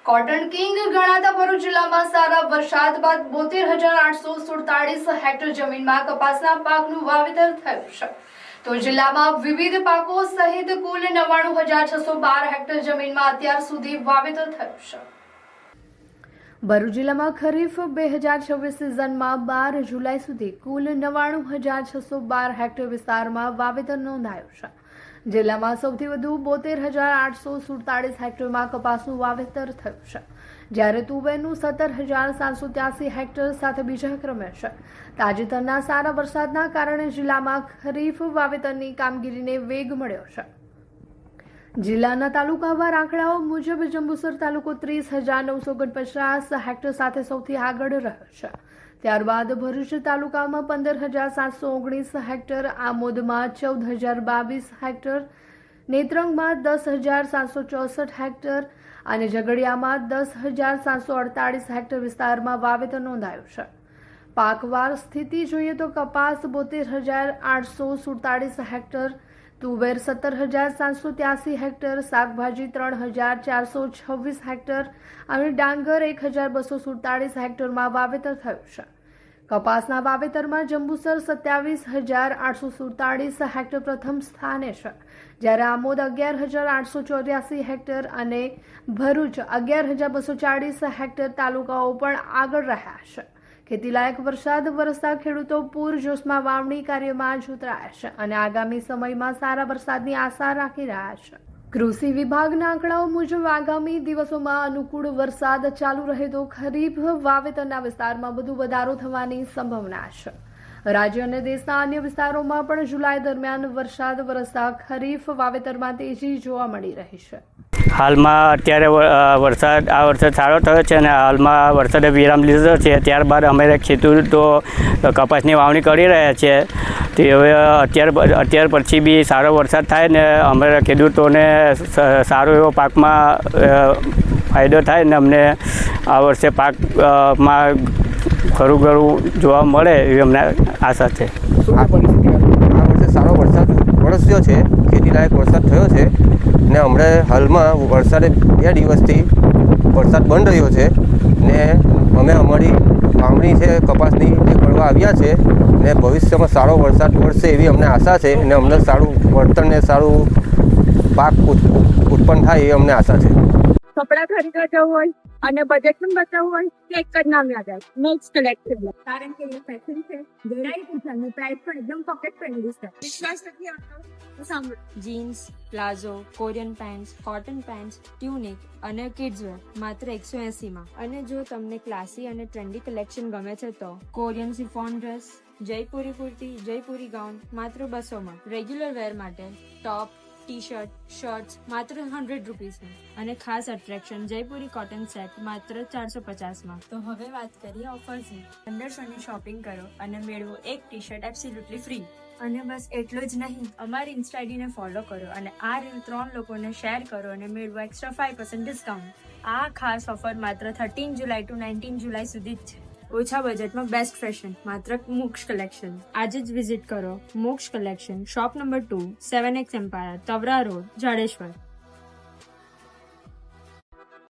Cotton king ગણાતા ભરૂચ જિલ્લામાં સારા વરસાદ બાદ 72,847 હેક્ટર જમીનમાં કપાસના પાકનું વાવેતર થયું છે. તો જિલ્લામાં વિવિધ પાકો સહિત કુલ 99,612 હેક્ટર જમીનમાં અત્યાર સુધી વાવેતર થયું છે. ભરૂચ જિલ્લામાં ખરીફ 2026 સિઝનમાં 12 જુલાઈ સુધી કુલ 99,612 હેક્ટર વિસ્તારમાં વાવેતર નોંધાયું છે. જિલ્લામાં સૌથી વધુ 72,847 હેક્ટરમાં કપાસનું વાવેતર થયું છે, જ્યારે તુવેરનું 17,783 હેક્ટર સાથે બીજા ક્રમે છે. તાજેતરના સારા વરસાદના કારણે જિલ્લામાં ખરીફ વાવેતરની કામગીરીને વેગ મળ્યો છે. જિલ્લાના તાલુકાવાર આંકડાઓ મુજબ જંબુસર તાલુકો 30,949 હેક્ટર સાથે સૌથી આગળ રહ્યો છે. ત્યારબાદ ભરૂચ તાલુકામાં 15,719 હેક્ટર, આમોદમાં 14,022 હેક્ટર, નેત્રંગમાં 10,764 હેક્ટર અને ઝઘડિયામાં 10,748 હેક્ટર વિસ્તારમાં વાવેતર નોંધાયું છે. પાકવાર સ્થિતિ જોઈએ તો કપાસ 72,847 હેક્ટર, તુવેર 17,783 હેક્ટર, શાકભાજી 3,426 હેક્ટર અને ડાંગર 1,247 હેક્ટરમાં વાવેતર થયું છે. કપાસના વાવેતરમાં જંબુસર 27,847 હેક્ટર પ્રથમ સ્થાને છે, જ્યારે આમોદ 11,884 હેક્ટર અને ભરૂચ 11,240 હેક્ટર તાલુકાઓ પણ આગળ રહ્યા છે. ખેતીલાયક વરસાદ વરસતા ખેડૂતો પૂરજોશમાં વાવણી કાર્યમાં જોતરાયા છે અને આગામી સમયમાં સારા વરસાદની આશા રાખી રહ્યા છે. કૃષિ વિભાગના આંકડાઓ મુજબ આગામી દિવસોમાં અનુકૂળ વરસાદ ચાલુ રહે તો ખરીફ વાવેતરના વિસ્તારમાં વધુ વધારો થવાની સંભાવના છે. રાજ્ય અને દેશના અન્ય વિસ્તારોમાં પણ જુલાઈ દરમિયાન વરસાદ વરસતા ખરીફ વાવેતરમાં તેજી જોવા મળી રહી છે. હાલમાં અત્યારે વરસાદ સારો થયો છે અને હાલમાં વરસાદે વિરામ લીધો છે. ત્યારબાદ અમે ખેડૂતો કપાસની વાવણી કરી રહ્યા છીએ. તે હવે અત્યાર પછી બી સારો વરસાદ થાય ને અમારા ખેડૂતોને સારો એવો પાકમાં ફાયદો થાય ને અમને આ વર્ષે પાકમાં ખરું જોવા મળે એવી અમને આશા છે. આ વર્ષે સારો વરસાદ વરસ્યો છે, ખેતીલાયક વરસાદ થયો છે ને હમણાં હાલમાં વરસાદે 2 દિવસથી વરસાદ બંધ રહ્યો છે ને અમે અમારી વાવણી છે કપાસની એ કરવા આવ્યા છે ને ભવિષ્યમાં સારો વરસાદ વરસે એવી અમને આશા છે અને અમને સારું વળતર ને સારું પાક ઉત્પન્ન થાય એ અમને આશા છે. કપડાં ખરીદવા જવું હોય અને બજેટ પણ બતાવવું હોય તો એક જ નામ યાદ આવે, મેક્સ કલેક્શન. કારણ કે એ ફેશન છે, વેરાયટી છે અને પ્રાઇસ પણ એકદમ પોકેટ ફ્રેન્ડલી છે. વિશ્વાસ નથી આવતો તો સાંભળો. Jeans, palazzo, Korean pants, cotton pants, tunic અને કિડ્સ વેર માત્ર 180 અને જો તમને ક્લાસી અને ટ્રેન્ડી કલેક્શન ગમે છે તો Korean chiffon dress, Jaipuri kurti, Jaipuri gown માત્ર 200 રેગ્યુલર વેર માટે ટોપ, ટી-શર્ટ, શર્ટ્સ માત્ર 100 રૂપીસમાં અને ખાસ અટ્રેક્શન જયપુરી કોટન સેટ માત્ર 450. તો હવે વાત કરીએ ઓફર્સની. 1500ની શોપિંગ કરો અને મેળવો એક ટી-શર્ટ એબ્સોલ્યુટલી ફ્રી. અને બસ એટલું જ નહીં, અમારી ઇન્સ્ટા આઈડીને ફોલો કરો અને આ રીલ 3 લોકોને શેર કરો અને મેળવો એક્સ્ટ્રા 5% ડિસ્કાઉન્ટ. આ ખાસ ઓફર માત્ર 13 જુલાઈ ટુ 19 જુલાઈ સુધી જ છે. ઓછા બજેટમાં બેસ્ટ ફેશન માત્ર મોક્ષ કલેક્શન. આજે જ વિઝિટ કરો Moksh collection, shop number 2, 7X empire, Tavra road, Jadeshwar.